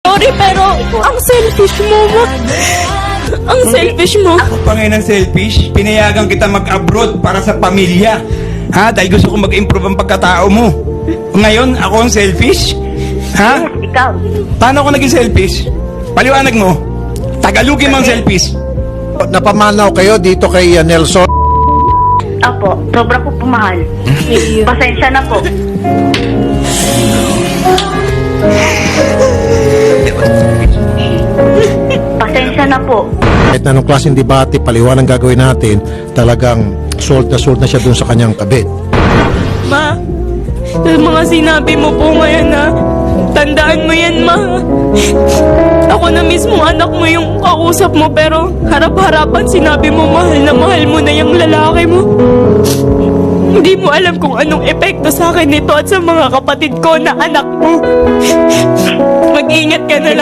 Sorry, pero ang selfish mo, ma. Ang selfish mo. Pangay ng selfish, pinayagan kita mag-abroad para sa pamilya. Ha? Dahil gusto ko mag-improve ang pagkatao mo. Ngayon, ako ang selfish? Ha? Ikaw. Paano ako naging selfish? Paliwanag mo. Tagalogin mo ang selfish. Napamanaw kayo dito kay Nelson. Apo, sobra po pumahal. Pasensya na po. Pasensya na po. Kahit na anong klaseng debate, paliwanag gagawin natin, talagang sold na siya dun sa kanyang kabit. Ma, sa mga sinabi mo po ngayon na tandaan mo yan, ma. Ako na mismo anak mo yung kausap mo, pero harap-harapan sinabi mo mahal na mahal mo na yung lalaki mo. Hindi mo alam kung anong epekto sa akin nito at sa mga kapatid ko na anak mo. Mag-ingat ka na lang.